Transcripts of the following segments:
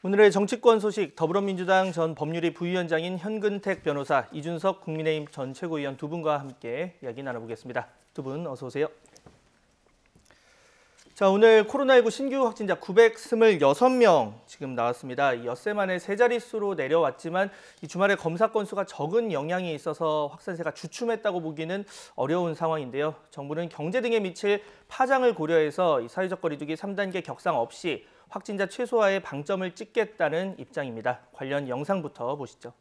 오늘의 정치권 소식, 더불어민주당 전 법률위 부위원장인 현근택 변호사, 이준석 국민의힘 전 최고위원 두 분과 함께 이야기 나눠보겠습니다. 두 분 어서 오세요. 자, 오늘 코로나19 신규 확진자 926명 지금 나왔습니다. 이 엿새 만에 세 자릿수로 내려왔지만 이 주말에 검사 건수가 적은 영향이 있어서 확산세가 주춤했다고 보기는 어려운 상황인데요. 정부는 경제 등에 미칠 파장을 고려해서 이 사회적 거리두기 3단계 격상 없이 확진자 최소화에 방점을 찍겠다는 입장입니다. 관련 영상부터 보시죠.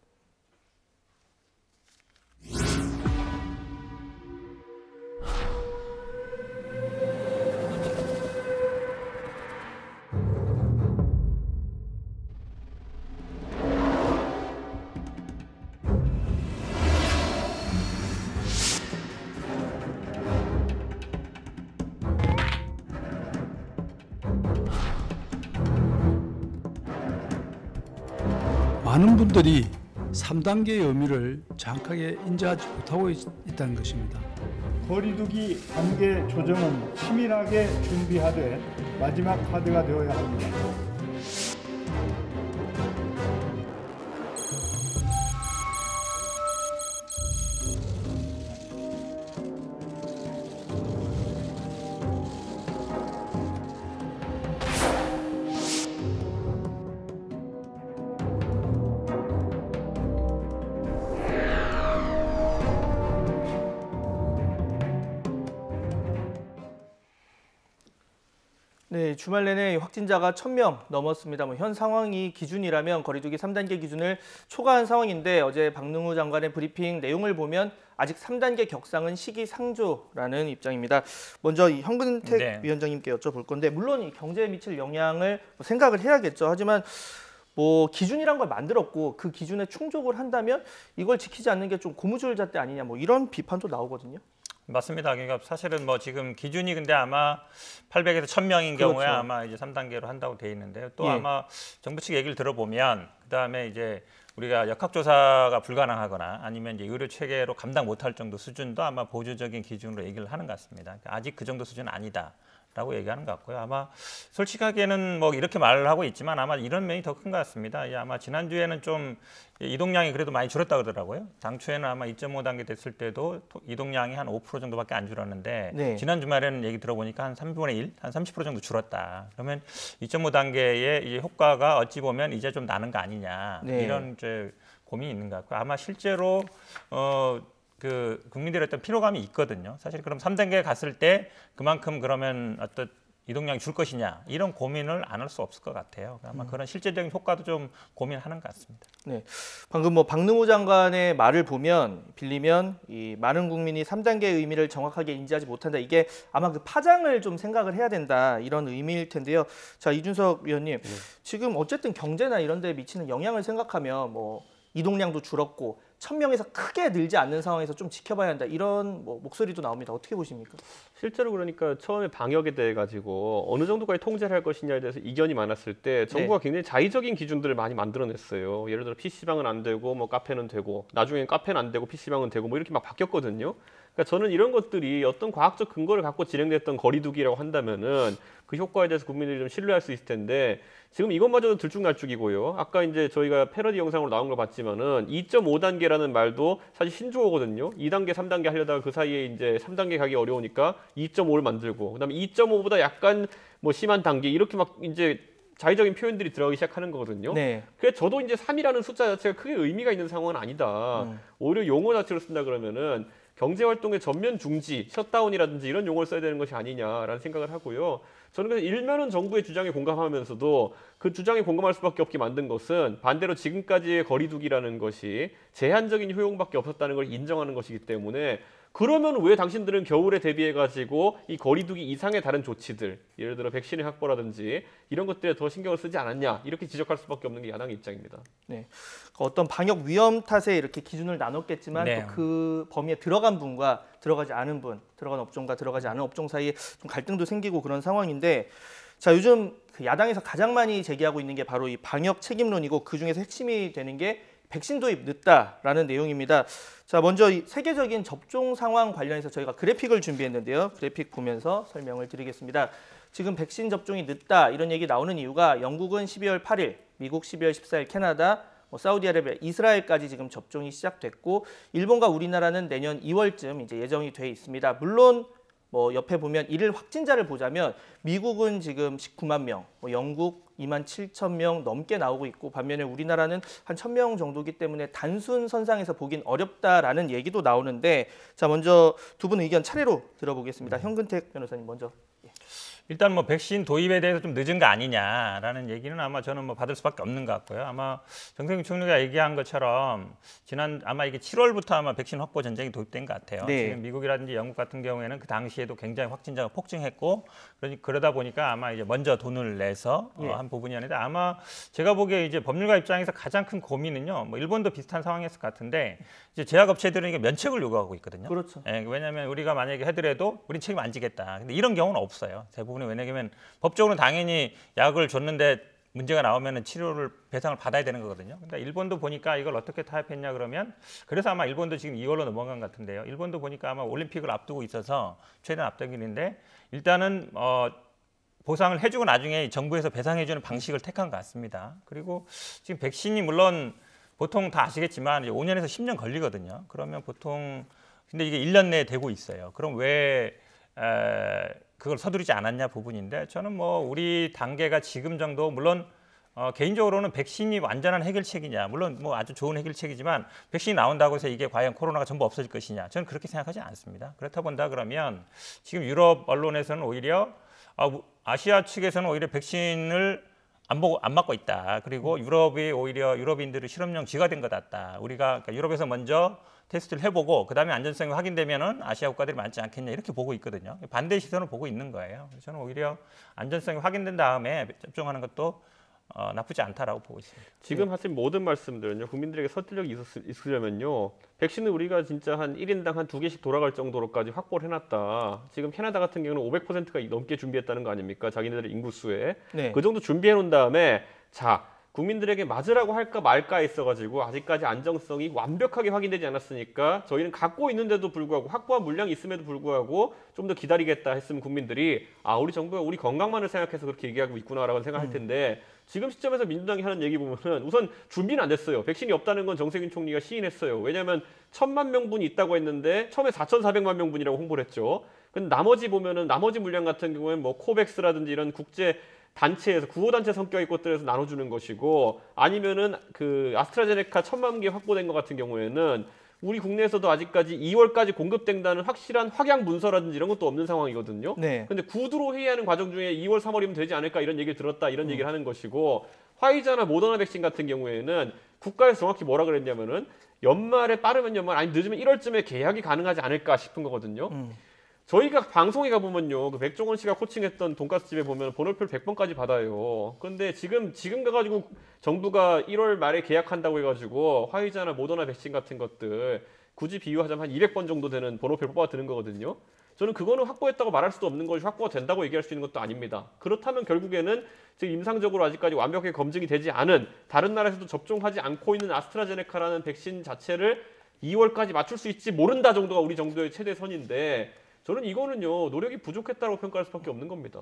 많은 분들이 3단계의 의미를 정확하게 인지하지 못하고 있다는 것입니다. 거리두기 단계 조정은 치밀하게 준비하되 마지막 카드가 되어야 합니다. 네, 주말 내내 확진자가 1000명 넘었습니다. 현 상황이 기준이라면 거리두기 3단계 기준을 초과한 상황인데 어제 박능후 장관의 브리핑 내용을 보면 아직 3단계 격상은 시기상조라는 입장입니다. 먼저 이 현근택 위원장님께 여쭤볼 건데 물론 이 경제에 미칠 영향을 생각을 해야겠죠. 하지만 기준이란 걸 만들었고 그 기준에 충족을 한다면 이걸 지키지 않는 게 좀 고무줄잣대 아니냐 이런 비판도 나오거든요. 맞습니다. 그러니까 사실은 지금 기준이 근데 아마 800에서 1000명인 경우에 그렇죠. 아마 이제 3단계로 한다고 돼 있는데요. 또 예. 아마 정부 측 얘기를 들어보면 그다음에 이제 우리가 역학조사가 불가능하거나 아니면 이제 의료 체계로 감당 못할 정도 수준도 아마 보조적인 기준으로 얘기를 하는 것 같습니다. 그러니까 아직 그 정도 수준은 아니다. 라고 얘기하는 것 같고요. 아마 솔직하게는 이렇게 말을 하고 있지만 아마 이런 면이 더 큰 것 같습니다. 아마 지난주에는 좀 이동량이 그래도 많이 줄었다 그러더라고요. 당초에는 아마 2.5단계 됐을 때도 이동량이 한 5% 정도밖에 안 줄었는데 네. 지난 주말에는 얘기 들어보니까 한 3분의 1, 한 30% 정도 줄었다. 그러면 2.5단계의 이제 효과가 어찌 보면 이제 좀 나는 거 아니냐. 네. 이런 이제 고민이 있는 것 같고 아마 실제로 국민들의 어떤 피로감이 있거든요. 사실 그럼 3단계에 갔을 때 그만큼 그러면 어떤 이동량이 줄 것이냐 이런 고민을 안 할 수 없을 것 같아요. 아마 그런 실제적인 효과도 좀 고민하는 것 같습니다. 네, 방금 박능후 장관의 말을 빌리면 이 많은 국민이 3단계의 의미를 정확하게 인지하지 못한다. 이게 아마 그 파장을 좀 생각을 해야 된다 이런 의미일 텐데요. 자, 이준석 위원님, 지금 어쨌든 경제나 이런 데 미치는 영향을 생각하면 이동량도 줄었고 1000명에서 크게 늘지 않는 상황에서 좀 지켜봐야 한다 이런 목소리도 나옵니다. 어떻게 보십니까? 실제로 그러니까 처음에 방역에 대해 가지고 어느 정도까지 통제를 할 것이냐에 대해서 이견이 많았을 때 정부가 굉장히 자의적인 기준들을 많이 만들어냈어요. 예를 들어 PC방은 안 되고 카페는 되고 나중엔 카페는 안 되고 PC방은 되고 이렇게 막 바뀌었거든요. 그러니까 저는 이런 것들이 어떤 과학적 근거를 갖고 진행됐던 거리두기라고 한다면은 그 효과에 대해서 국민들이 좀 신뢰할 수 있을 텐데 지금 이것마저도 들쭉날쭉이고요. 아까 이제 저희가 패러디 영상으로 나온 걸 봤지만은 2.5단계라는 말도 사실 신조어거든요. 2단계, 3단계 하려다가 그 사이에 이제 3단계 가기 어려우니까 2.5를 만들고 그다음에 2.5보다 약간 심한 단계 이렇게 막 이제 자의적인 표현들이 들어가기 시작하는 거거든요. 네. 그래서 저도 이제 3이라는 숫자 자체가 크게 의미가 있는 상황은 아니다. 오히려 용어 자체로 쓴다 그러면은 경제활동의 전면 중지, 셧다운이라든지 이런 용어를 써야 되는 것이 아니냐라는 생각을 하고요. 저는 그래서 일면은 정부의 주장에 공감하면서도 그 주장에 공감할 수밖에 없게 만든 것은 반대로 지금까지의 거리두기라는 것이 제한적인 효용밖에 없었다는 걸 인정하는 것이기 때문에 그러면 왜 당신들은 겨울에 대비해가지고 이 거리두기 이상의 다른 조치들, 예를 들어 백신의 확보라든지 이런 것들에 더 신경을 쓰지 않았냐 이렇게 지적할 수밖에 없는 게 야당의 입장입니다. 네, 어떤 방역 위험 탓에 이렇게 기준을 나눴겠지만 네. 또 그 범위에 들어간 분과 들어가지 않은 분, 들어간 업종과 들어가지 않은 업종 사이에 좀 갈등도 생기고 그런 상황인데 자, 요즘 그 야당에서 가장 많이 제기하고 있는 게 바로 이 방역 책임론이고 그 중에서 핵심이 되는 게 백신 도입 늦다라는 내용입니다. 자, 먼저 이 세계적인 접종 상황 관련해서 저희가 그래픽을 준비했는데요. 그래픽 보면서 설명을 드리겠습니다. 지금 백신 접종이 늦다 이런 얘기 나오는 이유가 영국은 12월 8일, 미국 12월 14일 캐나다, 사우디아라비아, 이스라엘까지 지금 접종이 시작됐고 일본과 우리나라는 내년 2월쯤 이제 예정이 돼 있습니다. 물론 옆에 보면 일일 확진자를 보자면 미국은 지금 19만 명, 영국 2만 7천 명 넘게 나오고 있고 반면에 우리나라는 한 1,000명 정도이기 때문에 단순 선상에서 보긴 어렵다라는 얘기도 나오는데 자 먼저 두 분 의견 차례로 들어보겠습니다. 현근택 변호사님 먼저. 일단 뭐 백신 도입에 대해서 좀 늦은 거 아니냐라는 얘기는 아마 저는 뭐 받을 수밖에 없는 것 같고요. 아마 정세균 총리가 얘기한 것처럼 아마 이게 7월부터 아마 백신 확보 전쟁이 도입된 것 같아요. 네. 지금 미국이라든지 영국 같은 경우에는 그 당시에도 굉장히 확진자가 폭증했고 그러다 보니까 아마 이제 먼저 돈을 내서 한 부분이 아닌데 아마 제가 보기에 이제 법률가 입장에서 가장 큰 고민은요. 뭐 일본도 비슷한 상황이었을 것 같은데 이제 제약업체들은 이게 면책을 요구하고 있거든요. 그렇죠. 예, 왜냐하면 우리가 만약에 해더라도 우린 책임 안 지겠다. 근데 이런 경우는 없어요. 대부분 왜냐하면 법적으로 당연히 약을 줬는데 문제가 나오면 치료를 배상을 받아야 되는 거거든요. 근데 일본도 보니까 이걸 어떻게 타협했냐 그러면 그래서 아마 일본도 지금 2월로 넘어간 것 같은데요. 일본도 보니까 아마 올림픽을 앞두고 있어서 최대한 앞당기는데 일단은 보상을 해주고 나중에 정부에서 배상해주는 방식을 택한 것 같습니다. 그리고 지금 백신이 물론 보통 다 아시겠지만 5년에서 10년 걸리거든요. 그러면 보통 근데 이게 1년 내에 되고 있어요. 그럼 왜 그걸 서두르지 않았냐 부분인데 저는 뭐 우리 단계가 지금 정도 물론 개인적으로는 백신이 완전한 해결책이냐 물론 뭐 아주 좋은 해결책이지만 백신이 나온다고 해서 이게 과연 코로나가 전부 없어질 것이냐 저는 그렇게 생각하지 않습니다. 그렇다 본다 그러면 지금 유럽 언론에서는 오히려 아시아 측에서는 오히려 백신을 안 맞고 있다. 그리고 유럽이 오히려 유럽인들의 실험용 쥐가 된 것 같다. 우리가 그러니까 유럽에서 먼저 테스트를 해보고 그다음에 안전성이 확인되면은 아시아 국가들이 많지 않겠냐 이렇게 보고 있거든요. 반대 시선을 보고 있는 거예요. 그래서 저는 오히려 안전성이 확인된 다음에 접종하는 것도 나쁘지 않다라고 보고 있습니다. 지금 하신 모든 말씀들은요. 국민들에게 설득력이 있으려면요. 백신은 우리가 진짜 한 1인당 한 2개씩 돌아갈 정도로까지 확보를 해놨다. 지금 캐나다 같은 경우는 500%가 넘게 준비했다는 거 아닙니까? 자기네들의 인구수에. 네. 그 정도 준비해 놓은 다음에 자 국민들에게 맞으라고 할까 말까 있어가지고 아직까지 안정성이 완벽하게 확인되지 않았으니까 저희는 갖고 있는데도 불구하고 확보한 물량이 있음에도 불구하고 좀 더 기다리겠다 했으면 국민들이 우리 정부가 우리 건강만을 생각해서 그렇게 얘기하고 있구나라고 생각할 텐데 지금 시점에서 민주당이 하는 얘기 보면은 우선 준비는 안 됐어요. 백신이 없다는 건 정세균 총리가 시인했어요. 왜냐하면 1,000만 명분이 있다고 했는데 처음에 4,400만 명분이라고 홍보를 했죠. 근데 나머지 보면은 나머지 물량 같은 경우에는 뭐 코백스라든지 이런 국제 단체에서 구호단체 성격의 것들에서 나눠주는 것이고 아니면은 그 아스트라제네카 1,000만 개 확보된 것 같은 경우에는 우리 국내에서도 아직까지 2월까지 공급된다는 확실한 확약 문서라든지 이런 것도 없는 상황이거든요. 네. 근데 구두로 회의하는 과정 중에 2월, 3월이면 되지 않을까 이런 얘기를 들었다 이런 얘기를 하는 것이고 화이자나 모더나 백신 같은 경우에는 국가에서 정확히 뭐라 그랬냐면은 연말에 빠르면 연말 아니 늦으면 1월쯤에 계약이 가능하지 않을까 싶은 거거든요. 저희가 방송에 가보면요, 그 백종원 씨가 코칭했던 돈가스 집에 보면 번호표를 100번까지 받아요. 그런데 지금 가가지고 정부가 1월 말에 계약한다고 해가지고 화이자나 모더나 백신 같은 것들 굳이 비유하자면 한 200번 정도 되는 번호표를 뽑아 드는 거거든요. 저는 그거는 확보했다고 말할 수도 없는 것이 확보가 된다고 얘기할 수 있는 것도 아닙니다. 그렇다면 결국에는 지금 임상적으로 아직까지 완벽하게 검증이 되지 않은 다른 나라에서도 접종하지 않고 있는 아스트라제네카라는 백신 자체를 2월까지 맞출 수 있지 모른다 정도가 우리 정도의 최대선인데 저는 이거는요 노력이 부족했다고 평가할 수밖에 없는 겁니다.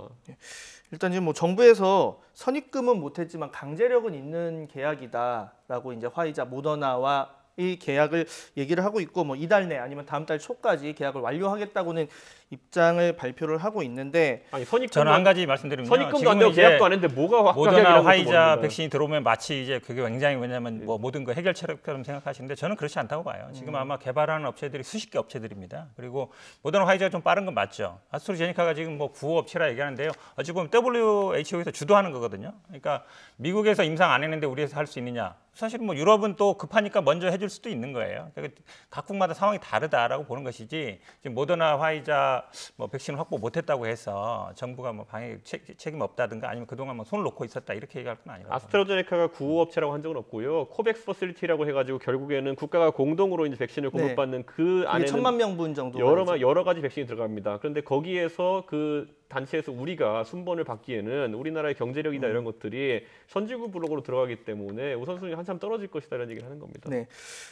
일단 지금 뭐 정부에서 선입금은 못했지만 강제력은 있는 계약이다라고 이제 화이자, 모더나와 이 계약을 얘기를 하고 있고 뭐 이달 내 아니면 다음 달 초까지 계약을 완료하겠다고는 입장을 발표를 하고 있는데 아니 선입금 저는 한 가지 말씀드리면 선입금도 안 되고 계약도 안 했는데 뭐가 모더나 화이자 백신이 들어오면 마치 이제 그게 굉장히 왜냐하면 뭐 모든 거 해결책처럼 생각하시는데 저는 그렇지 않다고 봐요. 지금 아마 개발하는 업체들이 수십 개 업체들입니다. 그리고 모더나 화이자가 좀 빠른 건 맞죠. 아스트라제네카가 지금 뭐 구호업체라 얘기하는데요. 어찌 보면 WHO에서 주도하는 거거든요. 그러니까 미국에서 임상 안 했는데 우리에서 할 수 있느냐? 사실 뭐 유럽은 또 급하니까 먼저 해줄 수도 있는 거예요. 그러니까 각국마다 상황이 다르다라고 보는 것이지 지금 모더나 화이자 뭐 백신을 확보 못했다고 해서 정부가 뭐 방역 책임 없다든가 아니면 그동안 뭐 손을 놓고 있었다 이렇게 얘기할 건 아니라고. 아스트라제네카가 구호업체라고 한 적은 없고요. 코백스 퍼실리티라고 해가지고 결국에는 국가가 공동으로 이제 백신을 공급받는 그 안에는 1,000만 명분 정도 여러 가지 백신이 들어갑니다. 그런데 거기에서 그 단체에서 우리가 순번을 받기에는 우리나라의 경제력이다 이런 것들이 선진국 블록으로 들어가기 때문에 우선순위 한참 떨어질 것이다 이런 얘기를 하는 겁니다. 네,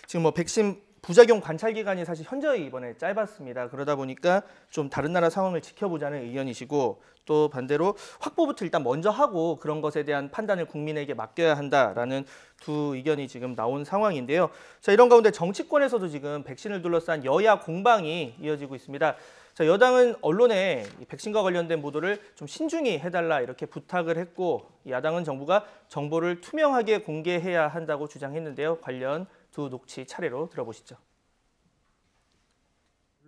지금 뭐 백신 부작용 관찰 기간이 사실 현저히 이번에 짧았습니다. 그러다 보니까 좀 다른 나라 상황을 지켜보자는 의견이시고 또 반대로 확보부터 일단 먼저 하고 그런 것에 대한 판단을 국민에게 맡겨야 한다라는 두 의견이 지금 나온 상황인데요. 자, 이런 가운데 정치권에서도 지금 백신을 둘러싼 여야 공방이 이어지고 있습니다. 자, 여당은 언론에 이 백신과 관련된 보도를 좀 신중히 해달라 이렇게 부탁을 했고 야당은 정부가 정보를 투명하게 공개해야 한다고 주장했는데요. 관련 두 녹취 차례로 들어보시죠.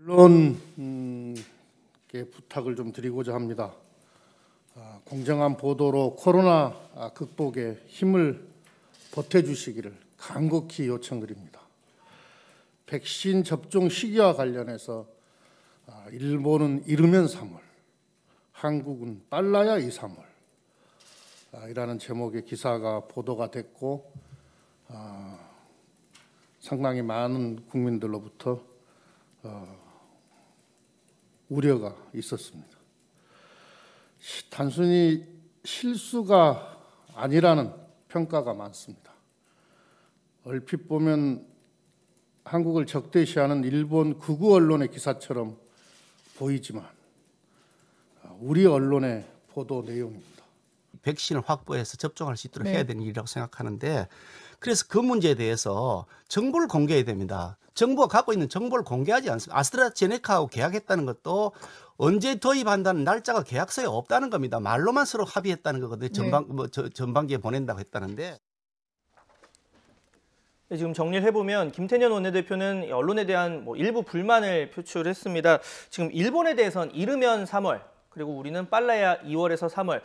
언론께 부탁을 좀 드리고자 합니다. 공정한 보도로 코로나 극복에 힘을 보태주시기를 간곡히 요청드립니다. 백신 접종 시기와 관련해서 일본은 이르면 3월, 한국은 빨라야 2, 3월 이라는 제목의 기사가 보도가 됐고 상당히 많은 국민들로부터 우려가 있었습니다. 단순히 실수가 아니라는 평가가 많습니다. 얼핏 보면 한국을 적대시하는 일본 극우 언론의 기사처럼 보이지만 우리 언론의 보도 내용입니다. 백신을 확보해서 접종할 수 있도록 해야 되는 일이라고 생각하는데 그래서 그 문제에 대해서 정보를 공개해야 됩니다. 정부가 갖고 있는 정보를 공개하지 않습니다. 아스트라제네카하고 계약했다는 것도 언제 도입한다는 날짜가 계약서에 없다는 겁니다. 말로만 서로 합의했다는 거거든요. 전반기에 보낸다고 했다는데. 네, 지금 정리를 해보면 김태년 원내대표는 언론에 대한 일부 불만을 표출했습니다. 지금 일본에 대해서는 이르면 3월, 그리고 우리는 빨라야 2월에서 3월.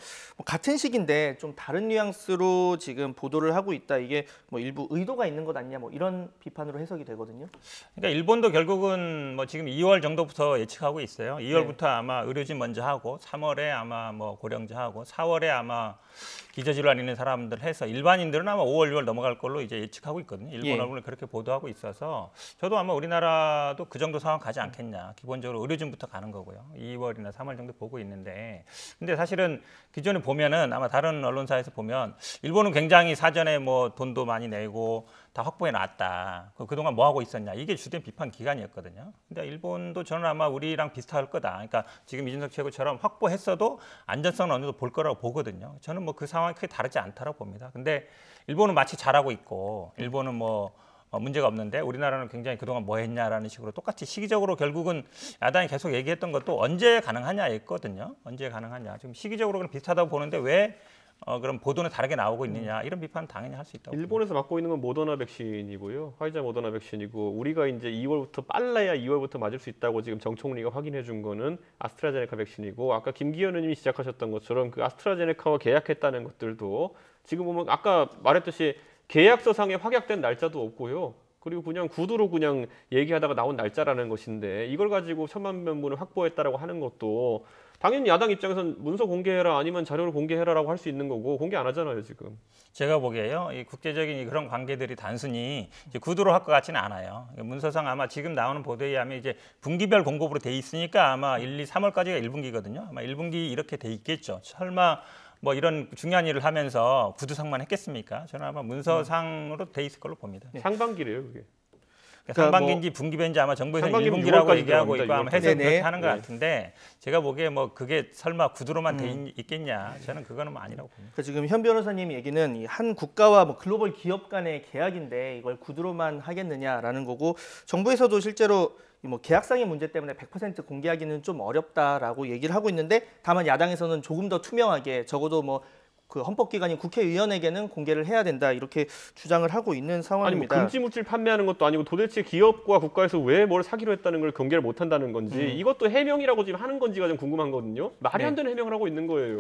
같은 시기인데 좀 다른 뉘앙스로 지금 보도를 하고 있다. 이게 일부 의도가 있는 것 아니냐 이런 비판으로 해석이 되거든요. 그러니까 일본도 결국은 지금 2월 정도부터 예측하고 있어요. 2월부터 아마 의료진 먼저 하고 3월에 아마 고령자 하고 4월에 아마 기저질환 있는 사람들 해서 일반인들은 아마 5월, 6월 넘어갈 걸로 이제 예측하고 있거든요. 일본 언론이 그렇게 보도하고 있어서 저도 아마 우리나라도 그 정도 상황 가지 않겠냐. 기본적으로 의료진부터 가는 거고요. 2월이나 3월 정도 보고 있는데 근데 사실은 기존에 보면은 아마 다른 언론사에서 보면 일본은 굉장히 사전에 돈도 많이 내고 다 확보해 놨다. 그동안 뭐 하고 있었냐. 이게 주된 비판 기간이었거든요. 근데 일본도 저는 아마 우리랑 비슷할 거다. 그러니까 지금 이준석 최고처럼 확보했어도 안전성은 어느 정도 볼 거라고 보거든요. 저는 그 상황이 크게 다르지 않다고 봅니다. 근데 일본은 마치 잘하고 있고 일본은 문제가 없는데 우리나라는 굉장히 그동안 뭐 했냐라는 식으로 똑같이 시기적으로 결국은 야당이 계속 얘기했던 것도 언제 가능하냐였거든요. 언제 가능하냐. 지금 시기적으로는 비슷하다고 보는데 왜 그럼 보도는 다르게 나오고 있느냐 이런 비판은 당연히 할 수 있다고. 일본에서 맞고 있는 건 모더나 백신이고요. 화이자 모더나 백신이고 우리가 이제 2월부터 빨라야 2월부터 맞을 수 있다고 지금 정 총리가 확인해 준 거는 아스트라제네카 백신이고 아까 김기현 의원님이 시작하셨던 것처럼 그 아스트라제네카와 계약했다는 것들도 지금 보면 아까 말했듯이 계약서상에 확약된 날짜도 없고요. 그리고 그냥 구두로 그냥 얘기하다가 나온 날짜라는 것인데 이걸 가지고 1000만 명분을 확보했다라고 하는 것도 당연히 야당 입장에서는 문서 공개해라 아니면 자료를 공개해라라고 할 수 있는 거고 공개 안 하잖아요 지금. 제가 보기에요. 이 국제적인 그런 관계들이 단순히 이제 구두로 할 것 같지는 않아요. 문서상 아마 지금 나오는 보도에 의하면 이제 분기별 공급으로 돼 있으니까 아마 1, 2, 3월까지가 1분기거든요. 아마 1분기 이렇게 돼 있겠죠. 설마 이런 중요한 일을 하면서 구두상만 했겠습니까? 저는 아마 문서상으로 돼 있을 걸로 봅니다. 상반기래요 그게. 상반기인지 분기인지 아마 정부에서 1분기라고 얘기하고 있고 아마 해석 그렇게 하는 것 같은데 제가 보기에 그게 설마 구두로만 돼 있겠냐 저는 그거는 아니라고 봅니다. 그러니까 지금 현 변호사님 얘기는 이 한 국가와 글로벌 기업 간의 계약인데 이걸 구두로만 하겠느냐라는 거고 정부에서도 실제로 계약상의 문제 때문에 100% 공개하기는 좀 어렵다라고 얘기를 하고 있는데 다만 야당에서는 조금 더 투명하게 적어도 그 헌법기관인 국회의원에게는 공개를 해야 된다 이렇게 주장을 하고 있는 상황입니다. 아니 금지 물질 판매하는 것도 아니고 도대체 기업과 국가에서 왜 뭘 사기로 했다는 걸 공개를 못 한다는 건지 이것도 해명이라고 지금 하는 건지가 좀 궁금한 거거든요. 말이 안 되는 해명을 하고 있는 거예요.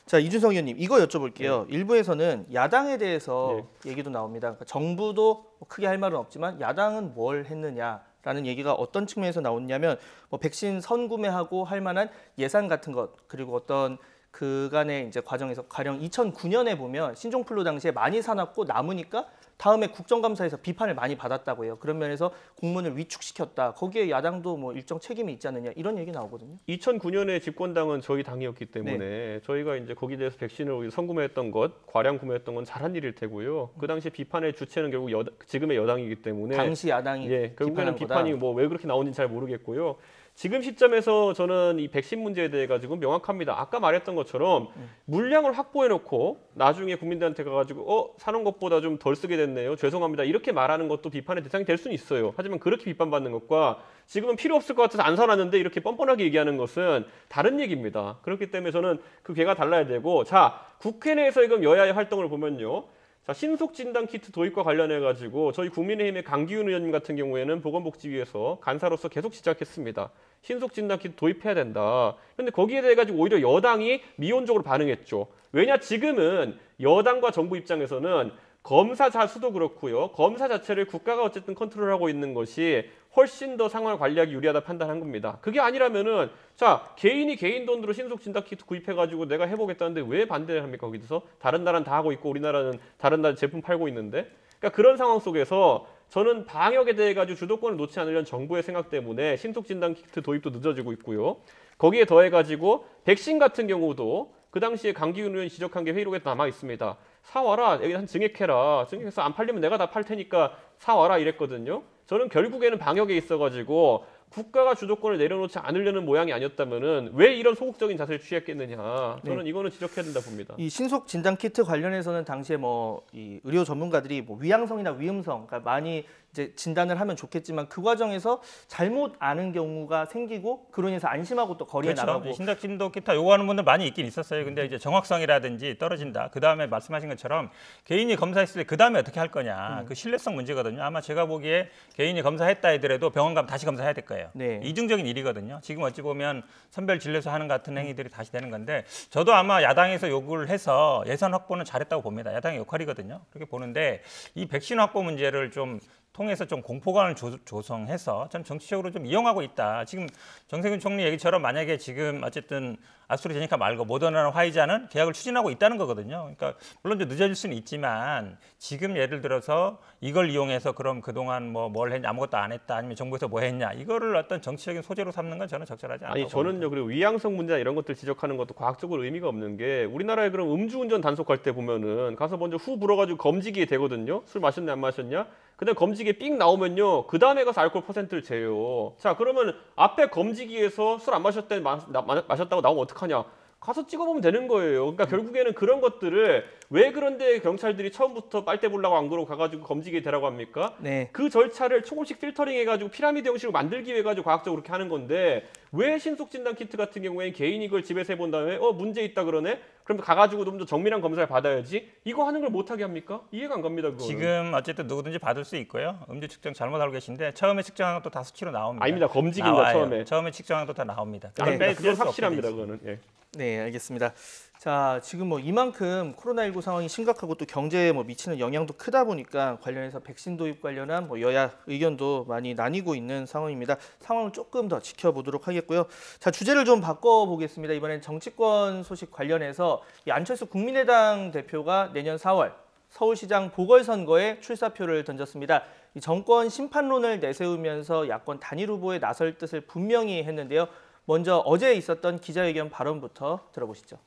자 이준석 의원님 이거 여쭤볼게요. 일부에서는 야당에 대해서 얘기도 나옵니다. 그러니까 정부도 크게 할 말은 없지만 야당은 뭘 했느냐. 라는 얘기가 어떤 측면에서 나오냐면 백신 선구매하고 할 만한 예산 같은 것 그리고 어떤 그간의 이제 과정에서 가령 2009년에 보면 신종플루 당시에 많이 사놨고 남으니까 다음에 국정감사에서 비판을 많이 받았다고 해요. 그런 면에서 공문을 위축시켰다. 거기에 야당도 뭐 일정 책임이 있지 않느냐 이런 얘기 나오거든요. 2009년에 집권당은 저희 당이었기 때문에 저희가 이제 거기에 대해서 백신을 선구매했던 것, 과량 구매했던 건 잘한 일일 테고요. 그 당시 비판의 주체는 결국 지금의 여당이기 때문에 당시 야당이 결국에는 비판한 비판이 뭐 왜 그렇게 나오는지 잘 모르겠고요. 지금 시점에서 저는 이 백신 문제에 대해 가지고 명확합니다. 아까 말했던 것처럼 물량을 확보해 놓고 나중에 국민들한테 가가지고 사는 것보다 좀 덜 쓰게 됐네요. 죄송합니다. 이렇게 말하는 것도 비판의 대상이 될 수는 있어요. 하지만 그렇게 비판받는 것과 지금은 필요 없을 것 같아서 안 사놨는데 이렇게 뻔뻔하게 얘기하는 것은 다른 얘기입니다. 그렇기 때문에 저는 그 궤가 달라야 되고, 자, 국회 내에서 지금 여야의 활동을 보면요. 자, 신속 진단 키트 도입과 관련해 가지고 저희 국민의힘의 강기훈 의원님 같은 경우에는 보건복지위에서 간사로서 계속 지적했습니다. 신속 진단 키트 도입해야 된다. 그런데 거기에 대해 가지고 오히려 여당이 미온적으로 반응했죠. 왜냐, 지금은 여당과 정부 입장에서는 검사 수도 그렇고요. 검사 자체를 국가가 어쨌든 컨트롤하고 있는 것이 훨씬 더 상황을 관리하기 유리하다 판단한 겁니다. 그게 아니라면은 자, 개인이 개인 돈으로 신속 진단 키트 구입해가지고 내가 해보겠다는데 왜 반대를 합니까? 거기서 다른 나라는 다 하고 있고 우리나라는 다른 나라 제품 팔고 있는데, 그러니까 그런 상황 속에서 저는 방역에 대해 가지고 주도권을 놓지 않으려는 정부의 생각 때문에 신속 진단 키트 도입도 늦어지고 있고요. 거기에 더해 가지고 백신 같은 경우도 그 당시에 강기훈 의원이 지적한 게 회의록에 남아 있습니다. 사와라, 여기 한 증액해라. 증액해서 안 팔리면 내가 다 팔 테니까 사와라 이랬거든요. 저는 결국에는 방역에 있어가지고 국가가 주도권을 내려놓지 않으려는 모양이 아니었다면은 왜 이런 소극적인 자세를 취했겠느냐. 저는 이거는 지적해야 된다 봅니다. 이 신속 진단 키트 관련해서는 당시에 뭐 이 의료 전문가들이 뭐 위양성이나 위음성, 그러니까 많이 이제 진단을 하면 좋겠지만 그 과정에서 잘못 아는 경우가 생기고 그로 인해서 안심하고 또 거리에 그렇죠. 나가고 신속 진단 키트 요구하는 분들 많이 있긴 있었어요. 근데 이제 정확성이라든지 떨어진다. 그 다음에 말씀하신 것처럼 개인이 검사했을 때 그 다음에 어떻게 할 거냐. 그 신뢰성 문제거든요. 아마 제가 보기에 개인이 검사했다 하더라도 병원 가면 다시 검사해야 될 거예요. 네. 이중적인 일이거든요. 지금 어찌 보면 선별 진료소 하는 같은 행위들이 다시 되는 건데, 저도 아마 야당에서 요구를 해서 예산 확보는 잘했다고 봅니다. 야당의 역할이거든요. 그렇게 보는데 이 백신 확보 문제를 좀 통해서 좀 공포감을 조성해서 전 정치적으로 좀 이용하고 있다. 지금 정세균 총리 얘기처럼 만약에 지금 어쨌든 아스트라제네카 말고 모더나나 화이자는 계약을 추진하고 있다는 거거든요. 그러니까 물론 좀 늦어질 수는 있지만 지금 예를 들어서 이걸 이용해서 그럼 그동안 뭐 뭘 했냐, 아무것도 안 했다, 아니면 정부에서 뭐 했냐, 이거를 어떤 정치적인 소재로 삼는 건 저는 적절하지 않다고 봅니다. 저는요, 그리고 위양성 문제나 이런 것들 지적하는 것도 과학적으로 의미가 없는 게, 우리나라에 그럼 음주운전 단속할 때 보면은 가서 먼저 후 불어가지고 검지기에 대거든요. 술 마셨냐 안 마셨냐. 그다음 검지기에 삥 나오면요, 그 다음에 가서 알코올 퍼센트를 재요. 자, 그러면 앞에 검지기에서 술 안 마셨다고 나오면 어떡하냐? 가서 찍어보면 되는 거예요. 그러니까 결국에는 그런 것들을 왜 그런데 경찰들이 처음부터 빨대 보려고 안 그러고 가가지고 검지기에 대라고 합니까? 네. 그 절차를 조금씩 필터링해가지고 피라미드 형식으로 만들기 위해 가지고 과학적으로 그렇게 하는 건데, 왜 신속 진단 키트 같은 경우에는 개인이 그걸 집에서 해본 다음에 문제 있다 그러네? 그럼 가가지고 좀 더 정밀한 검사를 받아야지. 이거 하는 걸 못하게 합니까? 이해가 안 갑니다. 그거는. 지금 어쨌든 누구든지 받을 수 있고요. 음주 측정 잘못 알고 계신데 처음에 측정한 것도 다 수치로 나옵니다. 아닙니다. 검지기입니다. 나와요. 처음에 측정한 것도 다 나옵니다. 아닙니다. 그건 확실합니다. 그거는. 예. 네, 알겠습니다. 자, 지금 뭐 이만큼 코로나19 상황이 심각하고 또 경제에 뭐 미치는 영향도 크다 보니까 관련해서 백신 도입 관련한 뭐 여야 의견도 많이 나뉘고 있는 상황입니다. 상황을 조금 더 지켜보도록 하겠고요. 자, 주제를 좀 바꿔보겠습니다. 이번엔 정치권 소식 관련해서 이 안철수 국민의당 대표가 내년 4월 서울시장 보궐선거에 출사표를 던졌습니다. 이 정권 심판론을 내세우면서 야권 단일 후보에 나설 뜻을 분명히 했는데요. 먼저 어제 있었던 기자회견 발언부터 들어보시죠.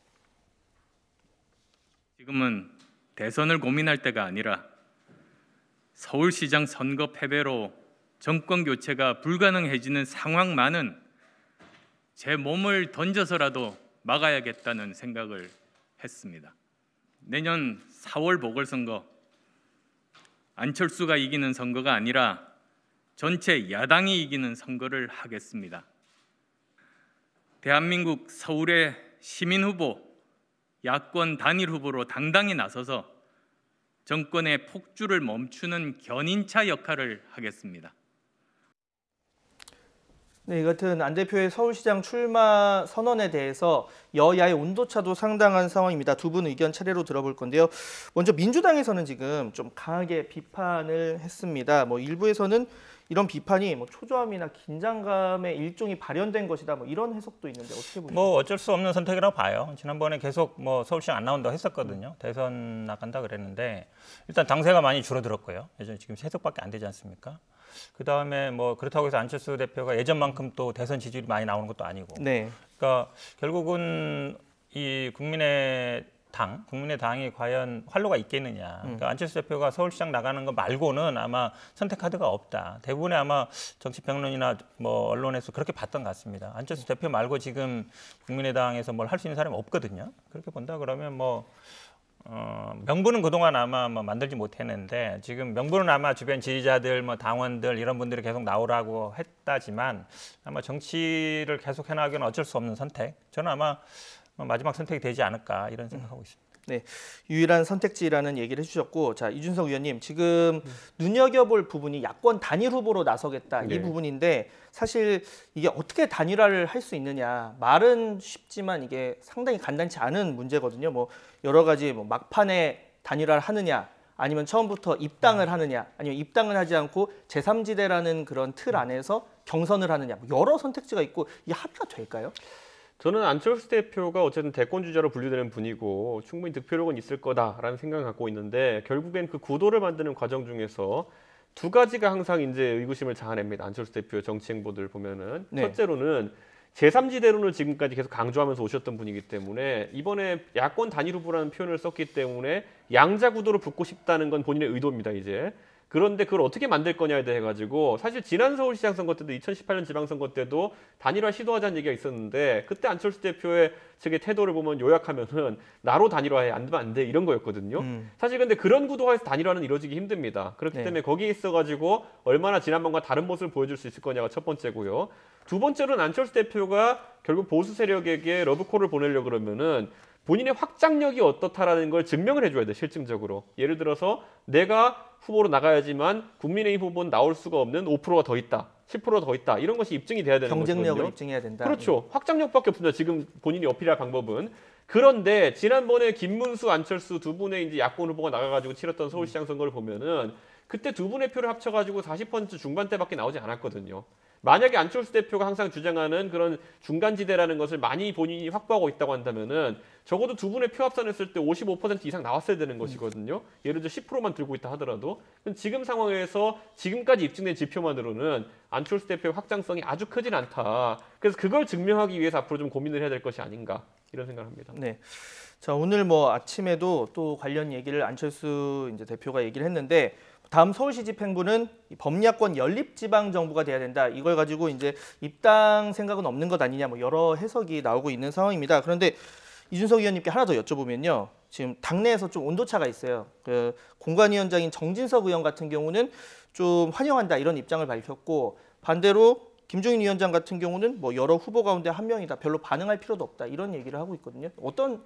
지금은 대선을 고민할 때가 아니라 서울시장 선거 패배로 정권 교체가 불가능해지는 상황만은 제 몸을 던져서라도 막아야겠다는 생각을 했습니다. 내년 4월 보궐선거, 안철수가 이기는 선거가 아니라 전체 야당이 이기는 선거를 하겠습니다. 대한민국 서울의 시민 후보, 야권 단일 후보로 당당히 나서서 정권의 폭주를 멈추는 견인차 역할을 하겠습니다. 네, 이 같은 안 대표의 서울시장 출마 선언에 대해서 여야의 온도차도 상당한 상황입니다. 두 분 의견 차례로 들어볼 건데요. 먼저 민주당에서는 지금 좀 강하게 비판을 했습니다. 뭐 일부에서는 이런 비판이 뭐 초조함이나 긴장감의 일종이 발현된 것이다. 뭐 이런 해석도 있는데 어떻게 보십니까? 뭐 어쩔 수 없는 선택이라고 봐요. 지난번에 계속 뭐 서울시장 안 나온다고 했었거든요. 대선 나간다 그랬는데 일단 당세가 많이 줄어들었고요. 예전 지금 3석밖에 안 되지 않습니까? 그 다음에 뭐 그렇다고 해서 안철수 대표가 예전만큼 또 대선 지지율이 많이 나오는 것도 아니고. 네. 그러니까 결국은 이 국민의당이 과연 활로가 있겠느냐. 그러니까 안철수 대표가 서울시장 나가는 거 말고는 아마 선택 카드가 없다. 대부분의 아마 정치평론이나 뭐 언론에서 그렇게 봤던 것 같습니다. 안철수 대표 말고 지금 국민의당에서 뭘 할 수 있는 사람이 없거든요. 그렇게 본다 그러면 뭐 명분은 그동안 아마 뭐 만들지 못했는데 지금 명분은 아마 주변 지지자들, 뭐 당원들 이런 분들이 계속 나오라고 했다지만 아마 정치를 계속 해나가기는 어쩔 수 없는 선택. 저는 아마 마지막 선택이 되지 않을까 이런 생각하고 있습니다. 네, 유일한 선택지라는 얘기를 해주셨고, 자 이준석 의원님 지금 눈여겨볼 부분이 야권 단일 후보로 나서겠다 이 부분인데 사실 이게 어떻게 단일화를 할 수 있느냐 말은 쉽지만 이게 상당히 간단치 않은 문제거든요. 뭐 여러 가지 뭐 막판에 단일화를 하느냐 아니면 처음부터 입당을 하느냐 아니면 입당을 하지 않고 제3지대라는 그런 틀 안에서 경선을 하느냐 뭐 여러 선택지가 있고 이게 합의가 될까요? 저는 안철수 대표가 어쨌든 대권 주자로 분류되는 분이고 충분히 득표력은 있을 거다라는 생각을 갖고 있는데 결국엔 그 구도를 만드는 과정 중에서 두 가지가 항상 이제 의구심을 자아냅니다. 안철수 대표의 정치 행보들 보면은 네. 첫째로는 제3지대론을 지금까지 계속 강조하면서 오셨던 분이기 때문에 이번에 야권 단일 후보라는 표현을 썼기 때문에 양자 구도로 붙고 싶다는 건 본인의 의도입니다. 이제. 그런데 그걸 어떻게 만들 거냐에 대해 가지고 사실 지난 서울시장 선거 때도 2018년 지방선거 때도 단일화 시도하자는 얘기가 있었는데 그때 안철수 대표의 측의 태도를 보면 요약하면은 나로 단일화해 안 되면 안 돼 이런 거였거든요. 사실 근데 그런 구도화에서 단일화는 이루어지기 힘듭니다. 그렇기 때문에 거기에 있어 가지고 얼마나 지난번과 다른 모습을 보여줄 수 있을 거냐가 첫 번째고요. 두 번째로는 안철수 대표가 결국 보수 세력에게 러브콜을 보내려고 그러면은 본인의 확장력이 어떻다라는 걸 증명을 해줘야 돼 실증적으로. 예를 들어서 내가 후보로 나가야지만 국민의힘 후보는 나올 수가 없는 5%가 더 있다, 10%가 더 있다 이런 것이 입증이 돼야 되는 거거든요. 경쟁력을 입증해야 된다. 그렇죠. 확장력밖에 없습니다. 지금 본인이 어필할 방법은. 그런데 지난번에 김문수, 안철수 두 분의 이제 야권 후보가 나가가지고 치렀던 서울시장 선거를 보면은 그때 두 분의 표를 합쳐가지고 40% 중반대밖에 나오지 않았거든요. 만약에 안철수 대표가 항상 주장하는 그런 중간지대라는 것을 많이 본인이 확보하고 있다고 한다면은 적어도 두 분의 표 합산했을 때 55% 이상 나왔어야 되는 것이거든요. 예를 들어 10%만 들고 있다 하더라도. 지금 상황에서 지금까지 입증된 지표만으로는 안철수 대표의 확장성이 아주 크진 않다. 그래서 그걸 증명하기 위해서 앞으로 좀 고민을 해야 될 것이 아닌가 이런 생각을 합니다. 네. 자 오늘 뭐 아침에도 또 관련 얘기를 안철수 이제 대표가 얘기를 했는데 다음 서울시 집행부는 범야권 연립지방정부가 돼야 된다. 이걸 가지고 이제 입당 생각은 없는 것 아니냐 뭐 여러 해석이 나오고 있는 상황입니다. 그런데 이준석 의원님께 하나 더 여쭤보면요. 지금 당내에서 좀 온도차가 있어요. 그 공관위원장인 정진석 의원 같은 경우는 좀 환영한다 이런 입장을 밝혔고 반대로 김종인 위원장 같은 경우는 뭐 여러 후보 가운데 한 명이다. 별로 반응할 필요도 없다. 이런 얘기를 하고 있거든요. 어떤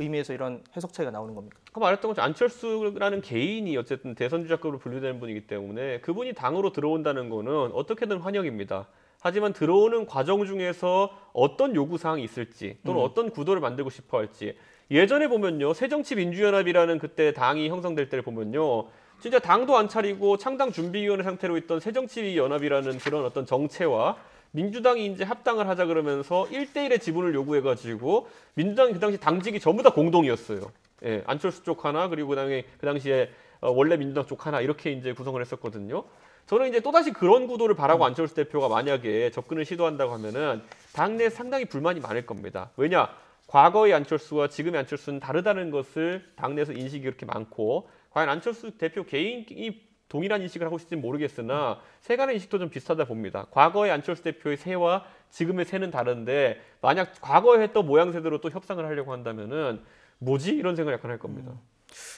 의미에서 이런 해석 차이가 나오는 겁니까? 아까 말했던 것처럼 안철수라는 개인이 어쨌든 대선 주자급으로 분류되는 분이기 때문에 그분이 당으로 들어온다는 거는 어떻게든 환영입니다. 하지만 들어오는 과정 중에서 어떤 요구사항이 있을지 또는 어떤 구도를 만들고 싶어 할지 예전에 보면요. 새정치민주연합이라는 그때 당이 형성될 때를 보면요. 진짜 당도 안 차리고 창당준비위원회 상태로 있던 새정치연합이라는 그런 어떤 정체와 민주당이 이제 합당을 하자 그러면서 1대1의 지분을 요구해가지고 민주당이 그 당시 당직이 전부 다 공동이었어요. 예, 안철수 쪽 하나 그리고 그 당시에 원래 민주당 쪽 하나 이렇게 이제 구성을 했었거든요. 저는 이제 또다시 그런 구도를 바라고 안철수 대표가 만약에 접근을 시도한다고 하면은 당내에 상당히 불만이 많을 겁니다. 왜냐? 과거의 안철수와 지금의 안철수는 다르다는 것을 당내에서 인식이 그렇게 많고 과연 안철수 대표 개인이 동일한 인식을 하고 있을지 모르겠으나 세간의 인식도 좀 비슷하다 봅니다. 과거의 안철수 대표의 세와 지금의 세는 다른데 만약 과거에 했던 모양새대로 또 협상을 하려고 한다면은 뭐지? 이런 생각을 약간 할 겁니다.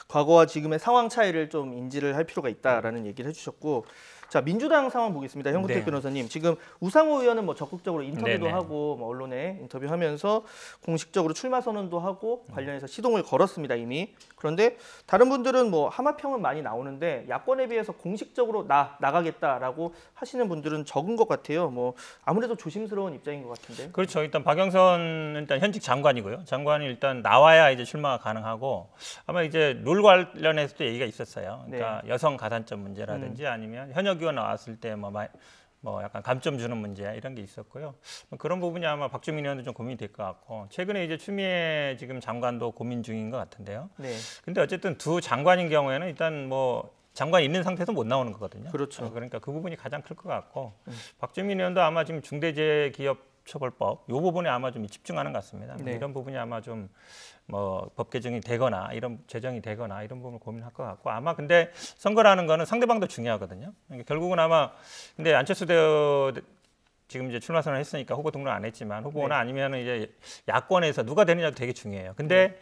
과거와 지금의 상황 차이를 좀 인지를 할 필요가 있다라는 얘기를 해주셨고 자, 민주당 상황 보겠습니다. 현근택 네. 변호사님. 지금 우상호 의원은 뭐 적극적으로 인터뷰도 네네. 하고 뭐 언론에 인터뷰하면서 공식적으로 출마 선언도 하고 관련해서 시동을 걸었습니다, 이미. 그런데 다른 분들은 뭐 하마평은 많이 나오는데 야권에 비해서 공식적으로 나가겠다라고 하시는 분들은 적은 것 같아요. 뭐 아무래도 조심스러운 입장인 것 같은데. 그렇죠. 일단 박영선 일단 현직 장관이고요. 장관이 일단 나와야 이제 출마가 가능하고 아마 이제 룰 관련해서도 얘기가 있었어요. 그러니까 여성 가산점 문제라든지 아니면 현역 의원 나왔을 때 뭐 약간 감점 주는 문제 이런 게 있었고요. 그런 부분이 아마 박주민 의원도 좀 고민이 될 것 같고 최근에 이제 추미애 지금 장관도 고민 중인 것 같은데요. 네. 근데 어쨌든 두 장관인 경우에는 일단 뭐 장관이 있는 상태에서 못 나오는 거거든요. 그렇죠. 그러니까 그 부분이 가장 클 것 같고 박주민 의원도 아마 지금 중대재해기업처벌법 이 부분에 아마 좀 집중하는 것 같습니다. 네. 이런 부분이 아마 좀 뭐 법 개정이 되거나 이런 제정이 되거나 이런 부분을 고민할 것 같고 아마 근데 선거라는 거는 상대방도 중요하거든요. 그러니까 결국은 아마 근데 안철수 대표 지금 이제 출마 선언을 했으니까 후보 등록 안 했지만 후보나 아니면 이제 야권에서 누가 되느냐도 되게 중요해요. 근데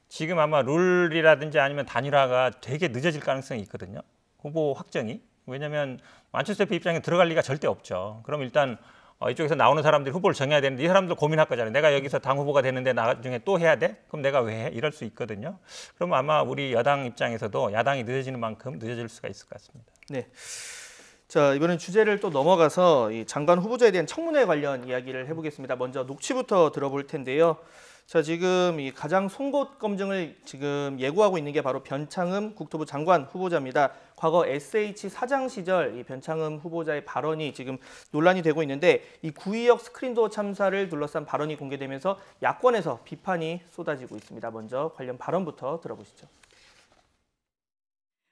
지금 아마 룰이라든지 아니면 단일화가 되게 늦어질 가능성이 있거든요. 후보 확정이. 왜냐하면 안철수 대표 입장에 들어갈 리가 절대 없죠. 그럼 일단 이쪽에서 나오는 사람들이 후보를 정해야 되는데 이 사람들 고민할 거잖아요. 내가 여기서 당 후보가 되는데 나중에 또 해야 돼? 그럼 내가 왜 해? 이럴 수 있거든요. 그럼 아마 우리 여당 입장에서도 야당이 늦어지는 만큼 늦어질 수가 있을 것 같습니다. 네. 자, 이번엔 주제를 또 넘어가서 이 장관 후보자에 대한 청문회 관련 이야기를 해보겠습니다. 먼저 녹취부터 들어볼 텐데요. 자, 지금 이 가장 송곳 검증을 지금 예고하고 있는 게 바로 변창흠 국토부 장관 후보자입니다. 과거 SH 사장 시절 이 변창흠 후보자의 발언이 지금 논란이 되고 있는데 이 구의역 스크린도어 참사를 둘러싼 발언이 공개되면서 야권에서 비판이 쏟아지고 있습니다. 먼저 관련 발언부터 들어보시죠.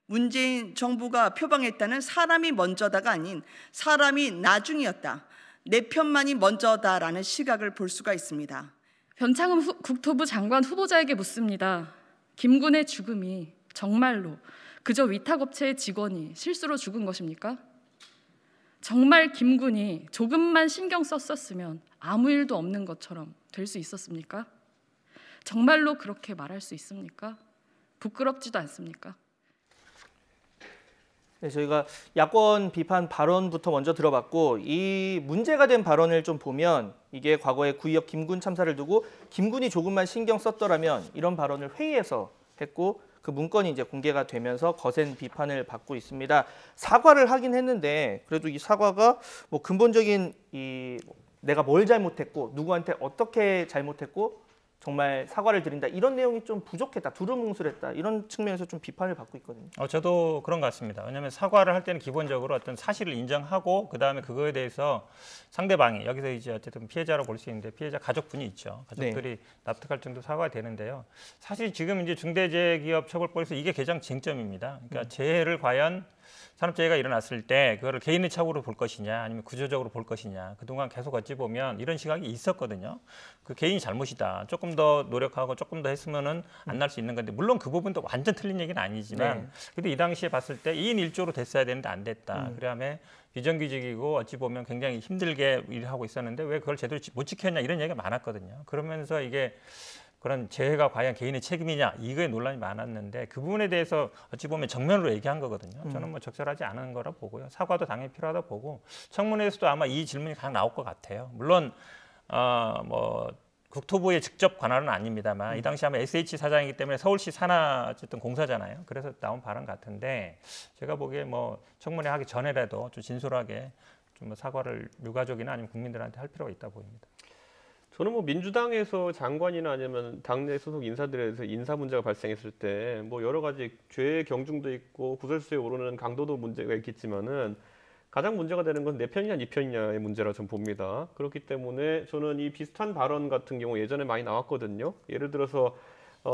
문재인 정부가 표방했다는 사람이 먼저다가 아닌 사람이 나중이었다. 내 편만이 먼저다라는 시각을 볼 수가 있습니다. 변창흠 국토부 장관 후보자에게 묻습니다. 김군의 죽음이 정말로 그저 위탁업체의 직원이 실수로 죽은 것입니까? 정말 김군이 조금만 신경 썼었으면 아무 일도 없는 것처럼 될 수 있었습니까? 정말로 그렇게 말할 수 있습니까? 부끄럽지도 않습니까? 네, 저희가 야권 비판 발언부터 먼저 들어봤고 이 문제가 된 발언을 좀 보면 이게 과거에 구의역 김군 참사를 두고 김군이 조금만 신경 썼더라면 이런 발언을 회의에서 했고 그 문건이 이제 공개가 되면서 거센 비판을 받고 있습니다. 사과를 하긴 했는데 그래도 이 사과가 뭐 근본적인 이 내가 뭘 잘못했고 누구한테 어떻게 잘못했고 정말 사과를 드린다 이런 내용이 좀 부족했다, 두루뭉술했다 이런 측면에서 좀 비판을 받고 있거든요. 저도 그런 것 같습니다. 왜냐하면 사과를 할 때는 기본적으로 어떤 사실을 인정하고 그 다음에 그거에 대해서 상대방이 여기서 이제 어쨌든 피해자로 볼 수 있는데 피해자 가족분이 있죠. 가족들이 납득할 정도 사과가 되는데요. 사실 지금 이제 중대재해기업처벌법에서 이게 가장 쟁점입니다. 그러니까 재해를 과연 산업재해가 일어났을 때 그거를 개인의 착오로 볼 것이냐 아니면 구조적으로 볼 것이냐 그동안 계속 어찌 보면 이런 시각이 있었거든요. 그 개인이 잘못이다. 조금 더 노력하고 조금 더 했으면은 안 날 수 있는 건데 물론 그 부분도 완전 틀린 얘기는 아니지만 그래도 이 당시에 봤을 때 2인 1조로 됐어야 되는데 안 됐다. 그다음에 비정규직이고 어찌 보면 굉장히 힘들게 일하고 있었는데 왜 그걸 제대로 못 지켰냐 이런 얘기가 많았거든요. 그러면서 이게 그런 재해가 과연 개인의 책임이냐 이거에 논란이 많았는데 그 부분에 대해서 어찌 보면 정면으로 얘기한 거거든요. 저는 뭐 적절하지 않은 거라 보고요. 사과도 당연히 필요하다 보고 청문회에서도 아마 이 질문이 가장 나올 것 같아요. 물론 뭐 국토부의 직접 관할은 아닙니다만 이 당시 아마 SH 사장이기 때문에 서울시 산하 어쨌든 공사잖아요. 그래서 나온 발언 같은데 제가 보기에 뭐 청문회 하기 전에라도 좀 진솔하게 좀 뭐 사과를 유가족이나 아니면 국민들한테 할 필요가 있다 보입니다. 저는 뭐 민주당에서 장관이나 아니면 당내 소속 인사들에 대해서 인사 문제가 발생했을 때 뭐 여러 가지 죄의 경중도 있고 구설수에 오르는 강도도 문제가 있겠지만은 가장 문제가 되는 건 내 편이냐 네 편이냐의 문제라 전 봅니다. 그렇기 때문에 저는 이 비슷한 발언 같은 경우 예전에 많이 나왔거든요. 예를 들어서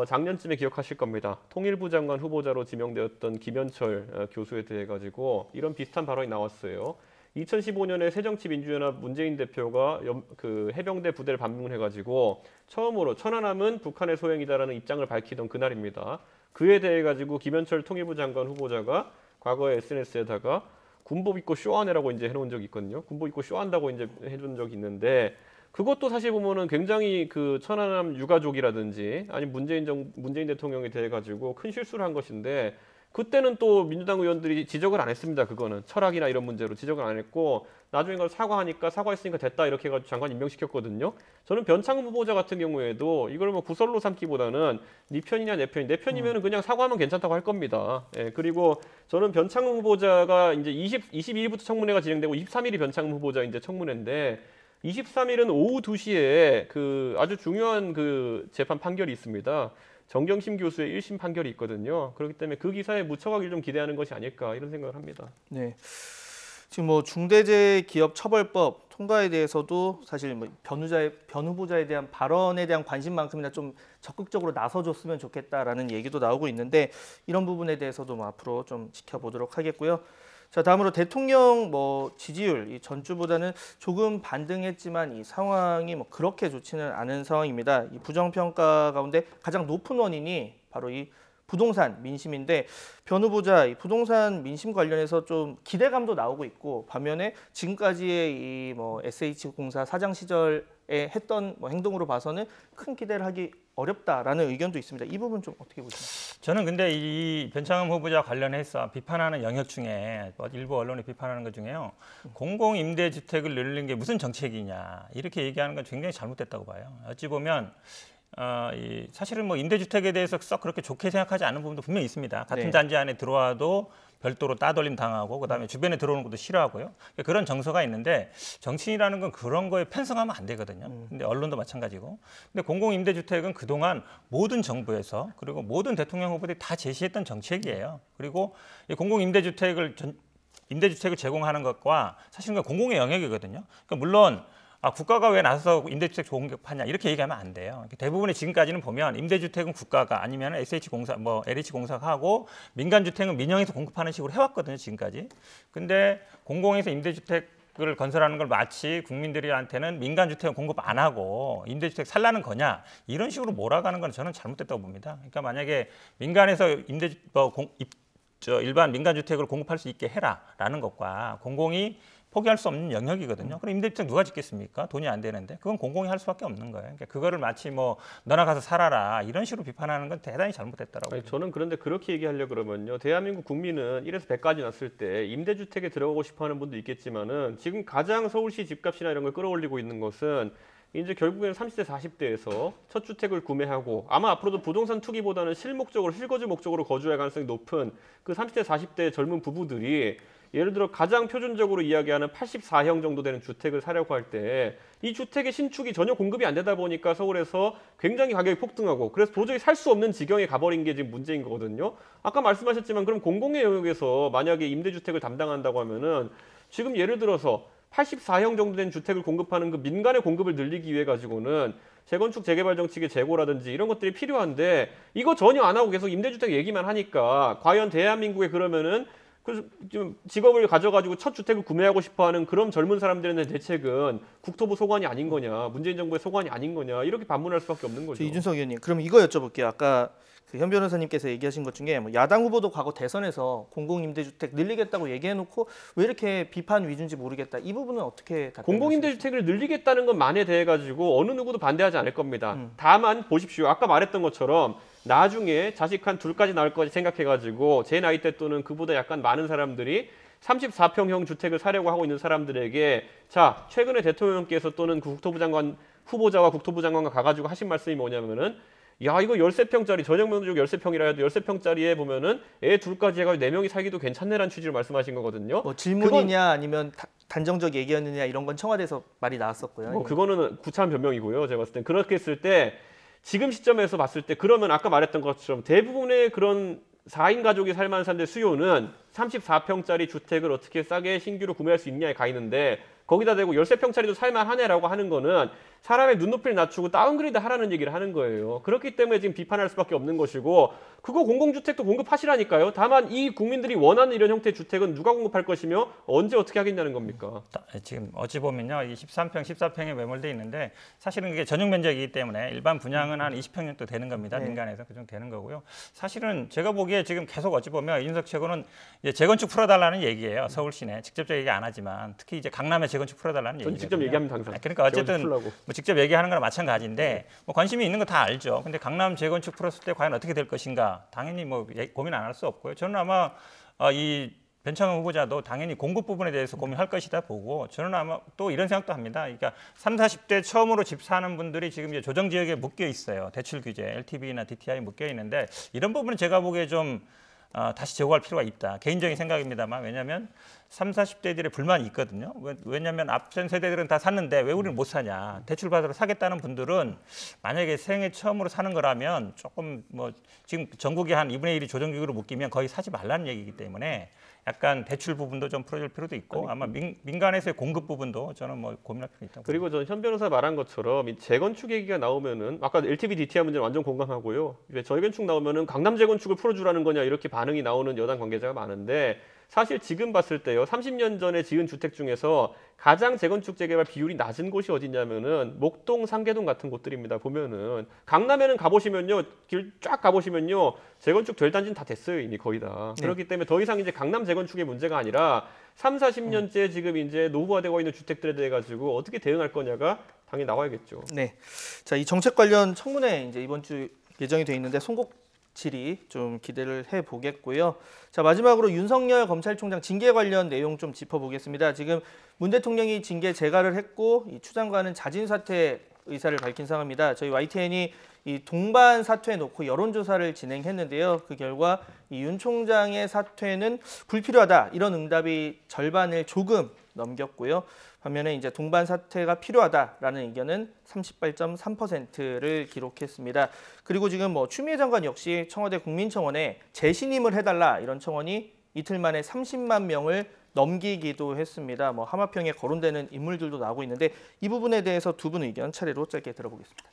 작년쯤에 기억하실 겁니다. 통일부 장관 후보자로 지명되었던 김현철 교수에 대해 가지고 이런 비슷한 발언이 나왔어요. 2015년에 새정치민주연합 문재인 대표가 그 해병대 부대를 방문해가지고 처음으로 천안함은 북한의 소행이다라는 입장을 밝히던 그날입니다. 그에 대해 가지고 김현철 통일부 장관 후보자가 과거에 SNS에다가 군복 입고 쇼하네라고 이제 해놓은 적이 있거든요. 군복 입고 쇼한다고 이제 해준 적이 있는데 그것도 사실 보면은 굉장히 그 천안함 유가족이라든지 아니 문재인 대통령에 대해 가지고 큰 실수를 한 것인데 그때는 또 민주당 의원들이 지적을 안 했습니다. 그거는 철학이나 이런 문제로 지적을 안 했고 나중에 그걸 사과하니까 사과했으니까 됐다 이렇게 해가지고 장관 임명시켰거든요. 저는 변창흠 후보자 같은 경우에도 이걸 뭐 구설로 삼기보다는 네 편이냐 내 편이 내 편이면은 그냥 사과하면 괜찮다고 할 겁니다. 예, 그리고 저는 변창흠 후보자가 이제 22일부터 청문회가 진행되고 23일이 변창흠 후보자 이제 청문회인데 23일은 오후 2시에 그 아주 중요한 그 재판 판결이 있습니다. 정경심 교수의 1심 판결이 있거든요. 그렇기 때문에 그 기사에 묻혀가기를 좀 기대하는 것이 아닐까 이런 생각을 합니다. 네. 지금 뭐 중대재해기업처벌법 통과에 대해서도 사실 뭐 변후보자에 대한 발언에 대한 관심만큼이나 좀 적극적으로 나서줬으면 좋겠다라는 얘기도 나오고 있는데 이런 부분에 대해서도 뭐 앞으로 좀 지켜보도록 하겠고요. 자, 다음으로 대통령 뭐 지지율 이 전주보다는 조금 반등했지만 이 상황이 뭐 그렇게 좋지는 않은 상황입니다. 이 부정평가 가운데 가장 높은 원인이 바로 이 부동산 민심인데 변 후보자 이 부동산 민심 관련해서 좀 기대감도 나오고 있고 반면에 지금까지의 이 뭐 SH공사 사장 시절에 했던 뭐 행동으로 봐서는 큰 기대를 하기 어렵다라는 의견도 있습니다. 이 부분 좀 어떻게 보십니까? 저는 근데 이 변창흠 후보자 관련해서 비판하는 영역 중에 일부 언론이 비판하는 것 중에요. 공공임대주택을 늘리는 게 무슨 정책이냐 이렇게 얘기하는 건 굉장히 잘못됐다고 봐요. 어찌 보면 사실은 뭐 임대주택에 대해서 썩 그렇게 좋게 생각하지 않는 부분도 분명히 있습니다. 같은 네. 단지 안에 들어와도 별도로 따돌림 당하고 그다음에 주변에 들어오는 것도 싫어하고요. 그런 정서가 있는데 정치인이라는 건 그런 거에 편성하면 안 되거든요. 근데 언론도 마찬가지고. 근데 공공임대주택은 그동안 모든 정부에서 그리고 모든 대통령 후보들이 다 제시했던 정책이에요. 그리고 이 공공임대주택을 임대주택을 제공하는 것과 사실은 공공의 영역이거든요. 그러니까 물론 국가가 왜 나서서 임대주택 공급하냐 이렇게 얘기하면 안 돼요. 대부분의 지금까지는 보면 임대주택은 국가가 아니면 SH공사, 뭐 LH공사가 하고 민간주택은 민영에서 공급하는 식으로 해왔거든요. 지금까지. 근데 공공에서 임대주택을 건설하는 걸 마치 국민들한테는 민간주택은 공급 안 하고 임대주택 살라는 거냐 이런 식으로 몰아가는 건 저는 잘못됐다고 봅니다. 그러니까 만약에 민간에서 일반 민간주택을 공급할 수 있게 해라라는 것과 공공이 포기할 수 없는 영역이거든요. 그럼 임대주택 누가 짓겠습니까? 돈이 안 되는데. 그건 공공이 할 수밖에 없는 거예요. 그러니까 그거를 마치 뭐 너나 가서 살아라 이런 식으로 비판하는 건 대단히 잘못됐다라고. 아니, 저는 그런데 그렇게 얘기하려고 그러면요. 대한민국 국민은 1에서 100까지 났을 때 임대주택에 들어가고 싶어하는 분도 있겠지만은 지금 가장 서울시 집값이나 이런 걸 끌어올리고 있는 것은 이제 결국에는 30대, 40대에서 첫 주택을 구매하고 아마 앞으로도 부동산 투기보다는 실목적으로 실거주 목적으로 거주할 가능성이 높은 그 30대, 40대 젊은 부부들이 예를 들어 가장 표준적으로 이야기하는 84형 정도 되는 주택을 사려고 할 때 이 주택의 신축이 전혀 공급이 안 되다 보니까 서울에서 굉장히 가격이 폭등하고 그래서 도저히 살 수 없는 지경에 가버린 게 지금 문제인 거거든요. 아까 말씀하셨지만 그럼 공공의 영역에서 만약에 임대주택을 담당한다고 하면은 지금 예를 들어서 84형 정도 된 주택을 공급하는 그 민간의 공급을 늘리기 위해 가지고는 재건축 재개발 정책의 재고라든지 이런 것들이 필요한데 이거 전혀 안 하고 계속 임대주택 얘기만 하니까 과연 대한민국에 그러면은 좀 직업을 가져가지고 첫 주택을 구매하고 싶어하는 그런 젊은 사람들에 대한 대책은 국토부 소관이 아닌 거냐, 문재인 정부의 소관이 아닌 거냐 이렇게 반문할 수밖에 없는 거죠. 이준석 의원님, 그럼 이거 여쭤볼게요. 아까 현 변호사님께서 얘기하신 것 중에 뭐 야당 후보도 과거 대선에서 공공임대주택 늘리겠다고 얘기해놓고 왜 이렇게 비판 위주인지 모르겠다. 이 부분은 어떻게 답변하시겠습니까? 공공임대주택을 늘리겠다는 것만에 대해 가지고 어느 누구도 반대하지 않을 겁니다. 다만 보십시오. 아까 말했던 것처럼 나중에 자식 한 둘까지 낳을 거지 생각해가지고 제 나이 때 또는 그보다 약간 많은 사람들이 34평형 주택을 사려고 하고 있는 사람들에게 자 최근에 대통령께서 또는 국토부 장관 후보자와 국토부 장관과 가가지고 하신 말씀이 뭐냐면은 야 이거 13평짜리 전용 면적 13평이라 해도 13평짜리에 보면은 애 둘까지 해가지고 4명이 살기도 괜찮네라는 취지로 말씀하신 거거든요. 뭐 질문이냐 아니면 단정적 얘기였느냐 이런 건 청와대에서 말이 나왔었고요. 뭐 그거는 구차한 변명이고요. 제가 봤을 땐 그렇게 했을 때 지금 시점에서 봤을 때 그러면 아까 말했던 것처럼 대부분의 그런 4인 가족이 살 만한 사람들의 수요는 34평짜리 주택을 어떻게 싸게 신규로 구매할 수 있냐에 가 있는데 거기다 대고 13평짜리도 살만하네라고 하는 거는 사람의 눈높이를 낮추고 다운그레이드 하라는 얘기를 하는 거예요. 그렇기 때문에 지금 비판할 수밖에 없는 것이고 그거 공공주택도 공급하시라니까요. 다만 이 국민들이 원하는 이런 형태의 주택은 누가 공급할 것이며 언제 어떻게 하겠냐는 겁니까? 지금 어찌 보면요. 이 13평, 14평에 매몰돼 있는데 사실은 그게 전용 면적이기 때문에 일반 분양은 한 20평 정도 되는 겁니다. 네. 민간에서 그 정도 되는 거고요. 사실은 제가 보기에 지금 계속 어찌 보면 이준석 최고는 이제 재건축 풀어달라는 얘기예요. 서울 시내 직접적 얘기 안 하지만 특히 이제 강남에 재건축 풀어달라는 얘기예요. 직접 얘기하면 항상. 그러니까 어쨌든 뭐 직접 얘기하는 거랑 마찬가지인데 뭐 관심이 있는 거 다 알죠. 근데 강남 재건축 풀었을 때 과연 어떻게 될 것인가 당연히 뭐 고민 안 할 수 없고요. 저는 아마 이 변창흠 후보자도 당연히 공급 부분에 대해서 고민할 것이다 보고 저는 아마 또 이런 생각도 합니다. 그러니까 30, 40대 처음으로 집 사는 분들이 지금 이제 조정 지역에 묶여 있어요. 대출 규제, LTV나 DTI 묶여 있는데 이런 부분은 제가 보기에 좀 다시 제고할 필요가 있다. 개인적인 생각입니다만 왜냐하면 30, 40대들의 불만이 있거든요. 왜냐하면 앞선 세대들은 다 샀는데 왜 우리는 못 사냐. 대출 받으러 사겠다는 분들은 만약에 생애 처음으로 사는 거라면 조금 뭐 지금 전국에 한 2분의 1이 조정기구로 묶이면 거의 사지 말라는 얘기이기 때문에 약간 대출 부분도 좀 풀어줄 필요도 있고 아마 민간에서의 공급 부분도 저는 뭐 고민할 필요가 있다고. 그리고 저는 현 변호사 말한 것처럼 이 재건축 얘기가 나오면은 아까 LTV DTI 문제는 완전 공감하고요. 재건축 나오면은 강남 재건축을 풀어주라는 거냐 이렇게 반응이 나오는 여당 관계자가 많은데 사실 지금 봤을 때요. 30년 전에 지은 주택 중에서 가장 재건축 재개발 비율이 낮은 곳이 어디냐면은 목동, 상계동 같은 곳들입니다. 보면은 강남에는 가보시면요. 길 쫙 가보시면요. 재건축 될 단지는 다 됐어요. 이미 거의 다. 네. 그렇기 때문에 더 이상 이제 강남 재건축의 문제가 아니라 40년째 지금 이제 노후화되고 있는 주택들에 대해 가지고 어떻게 대응할 거냐가 당연히 나와야겠죠. 네. 자, 이 정책 관련 청문회 이제 이번 주 예정이 돼 있는데 질의 좀 기대를 해보겠고요. 자, 마지막으로 윤석열 검찰총장 징계 관련 내용 좀 짚어보겠습니다. 지금 문 대통령이 징계 재가를 했고 이 추 장관은 자진 사퇴 의사를 밝힌 상황입니다. 저희 YTN이 이 동반 사퇴 놓고 여론조사를 진행했는데요. 그 결과 이 윤 총장의 사퇴는 불필요하다 이런 응답이 절반을 조금 넘겼고요. 반면에 이제 동반 사퇴가 필요하다라는 의견은 38.3%를 기록했습니다. 그리고 지금 뭐 추미애 장관 역시 청와대 국민청원에 재신임을 해달라 이런 청원이 이틀 만에 30만 명을 넘기기도 했습니다. 뭐 하마평에 거론되는 인물들도 나오고 있는데 이 부분에 대해서 두 분 의견 차례로 짧게 들어보겠습니다.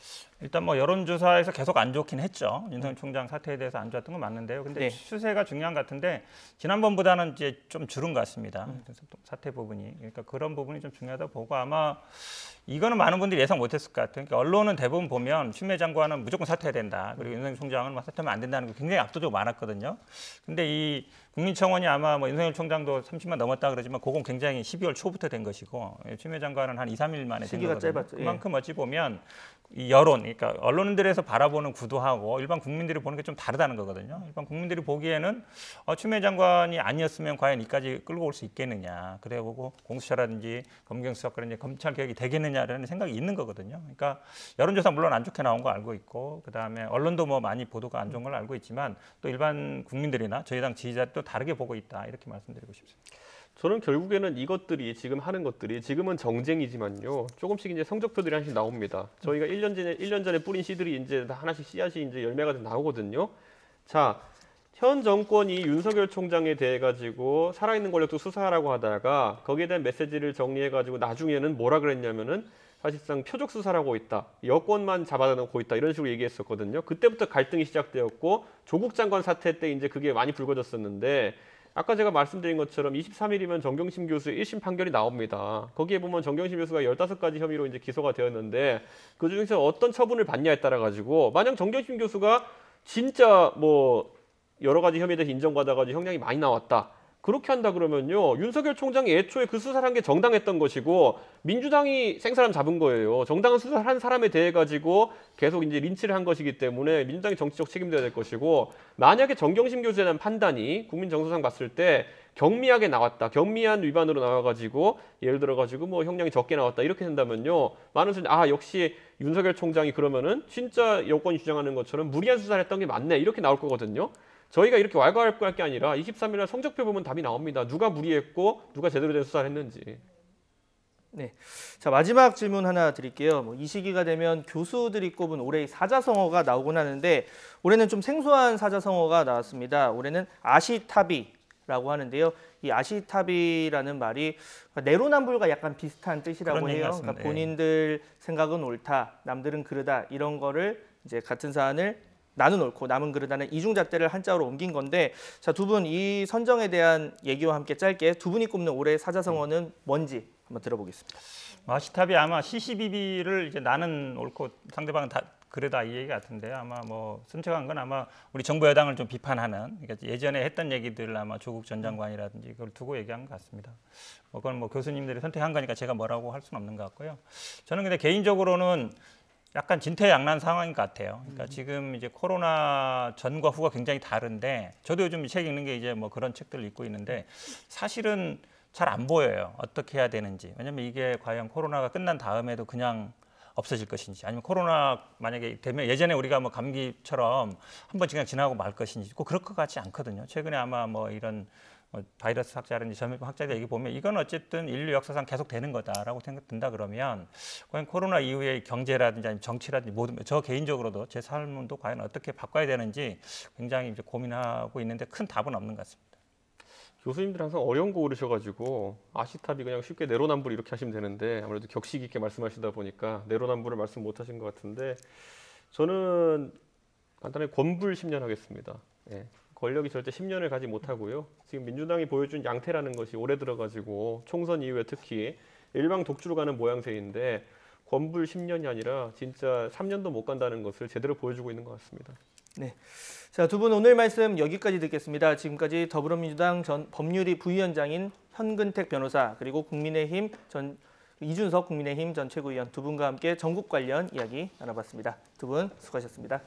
일단 뭐 여론조사에서 계속 안 좋긴 했죠. 윤석열 총장 사퇴에 대해서 안 좋았던 건 맞는데요. 근데 네. 추세가 중요한 것 같은데 지난번보다는 이제 좀 줄은 것 같습니다. 사퇴 부분이. 그러니까 그런 부분이 좀 중요하다 보고 아마 이거는 많은 분들이 예상 못했을 것 같아요. 그러니까 언론은 대부분 보면 추미애 장관은 무조건 사퇴해야 된다. 그리고 윤석열 총장은 사퇴하면 안 된다는 게 굉장히 압도적으로 많았거든요. 근데 이 국민청원이 아마 뭐 윤석열 총장도 30만 넘었다 그러지만 그건 굉장히 12월 초부터 된 것이고 추미애 장관은 한 2, 3일 만에 된 시기가 거거든요. 짧았죠. 그만큼 어찌 보면 이 여론, 그러니까 언론들에서 바라보는 구도하고 일반 국민들이 보는 게 좀 다르다는 거거든요. 일반 국민들이 보기에는 추미애 장관이 아니었으면 과연 이까지 끌고 올 수 있겠느냐. 그래고 공수처라든지 검경수사권이든지 검찰 개혁이 되겠느냐라는 생각이 있는 거거든요. 그러니까 여론조사 물론 안 좋게 나온 거 알고 있고 그다음에 언론도 뭐 많이 보도가 안 좋은 걸 알고 있지만 또 일반 국민들이나 저희 당 지지자도 다르게 보고 있다. 이렇게 말씀드리고 싶습니다. 저는 결국에는 이것들이 지금 하는 것들이 지금은 정쟁이지만요. 조금씩 이제 성적표들이 하나씩 나옵니다. 저희가 1년 전에 뿌린 씨들이 이제 하나씩 씨앗이 이제 열매가 나오거든요. 자, 현 정권이 윤석열 총장에 대해 가지고 살아있는 권력도 수사하라고 하다가 거기에 대한 메시지를 정리해 가지고 나중에는 뭐라 그랬냐면은 사실상 표적 수사를 하고 있다. 여권만 잡아놓고 있다. 이런 식으로 얘기했었거든요. 그때부터 갈등이 시작되었고 조국 장관 사태 때 이제 그게 많이 불거졌었는데 아까 제가 말씀드린 것처럼 23일이면 정경심 교수의 1심 판결이 나옵니다. 거기에 보면 정경심 교수가 15가지 혐의로 이제 기소가 되었는데 그 중에서 어떤 처분을 받냐에 따라 가지고 만약 정경심 교수가 진짜 뭐 여러 가지 혐의에 대해서 인정받아가지고 형량이 많이 나왔다. 그렇게 한다 그러면요. 윤석열 총장이 애초에 그 수사를 한 게 정당했던 것이고 민주당이 생사람 잡은 거예요. 정당한 수사를 한 사람에 대해 가지고 계속 이제 린치를 한 것이기 때문에 민주당이 정치적 책임져야 될 것이고 만약에 정경심 교수에 대한 판단이 국민정서상 봤을 때 경미하게 나왔다. 경미한 위반으로 나와가지고 예를 들어가지고 뭐 형량이 적게 나왔다. 이렇게 된다면요. 많은 사람들이 역시 윤석열 총장이 그러면은 진짜 여권이 주장하는 것처럼 무리한 수사를 했던 게 맞네. 이렇게 나올 거거든요. 저희가 이렇게 왈가왈부할 게 아니라 23일 날 성적표 보면 답이 나옵니다. 누가 무리했고 누가 제대로 된 수사를 했는지. 네, 자 마지막 질문 하나 드릴게요. 뭐 이 시기가 되면 교수들이 꼽은 올해의 사자성어가 나오곤 하는데 올해는 좀 생소한 사자성어가 나왔습니다. 올해는 아시타비라고 하는데요. 이 아시타비라는 말이 내로남불과 약간 비슷한 뜻이라고 해요. 그러니까 본인들 생각은 옳다, 남들은 그르다 이런 거를 이제 같은 사안을 나는 옳고 남은 그르다는 이중잣대를 한자어로 옮긴 건데 자, 두 분 이 선정에 대한 얘기와 함께 짧게 두 분이 꼽는 올해의 사자성어는 뭔지 한번 들어보겠습니다. 아시타비 아마 시시비비를 이제 나는 옳고 상대방은 다 그러다 이 얘기 같은데 아마 뭐 선택한 건 아마 우리 정부 여당을 좀 비판하는 그러니까 예전에 했던 얘기들 아마 조국 전 장관이라든지 그걸 두고 얘기한 것 같습니다. 그건 뭐 교수님들이 선택한 거니까 제가 뭐라고 할 수는 없는 것 같고요. 저는 근데 개인적으로는 약간 진퇴양난 상황인 것 같아요. 그러니까 지금 이제 코로나 전과 후가 굉장히 다른데 저도 요즘 이 책 읽는 게 이제 뭐 그런 책들을 읽고 있는데 사실은 잘 안 보여요. 어떻게 해야 되는지. 왜냐하면 이게 과연 코로나가 끝난 다음에도 그냥 없어질 것인지 아니면 코로나 만약에 되면 예전에 우리가 뭐 감기처럼 한 번씩 그냥 지나고 말 것인지 꼭 그럴 것 같지 않거든요. 최근에 아마 뭐 이런 바이러스 학자라든지 전염병 학자들 얘기 보면 이건 어쨌든 인류 역사상 계속 되는 거다라고 생각된다 그러면 과연 코로나 이후의 경제라든지 아니면 정치라든지 모든 저 개인적으로도 제 삶도 과연 어떻게 바꿔야 되는지 굉장히 이제 고민하고 있는데 큰 답은 없는 것 같습니다. 교수님들 항상 어려운 거 고르셔가지고 아시탑이 그냥 쉽게 내로남불 이렇게 하시면 되는데 아무래도 격식 있게 말씀하시다 보니까 내로남불을 말씀 못 하신 것 같은데 저는 간단하게 권불 10년 하겠습니다. 예. 권력이 절대 10년을 가지 못하고요. 지금 민주당이 보여준 양태라는 것이 올해 들어가지고 총선 이후에 특히 일방 독주로 가는 모양새인데 권불 10년이 아니라 진짜 3년도 못 간다는 것을 제대로 보여주고 있는 것 같습니다. 네. 자, 두 분 오늘 말씀 여기까지 듣겠습니다. 지금까지 더불어민주당 전 법률위 부위원장인 현근택 변호사 그리고 국민의힘 이준석 국민의힘 전 최고위원 두 분과 함께 전국 관련 이야기 나눠봤습니다. 두 분 수고하셨습니다.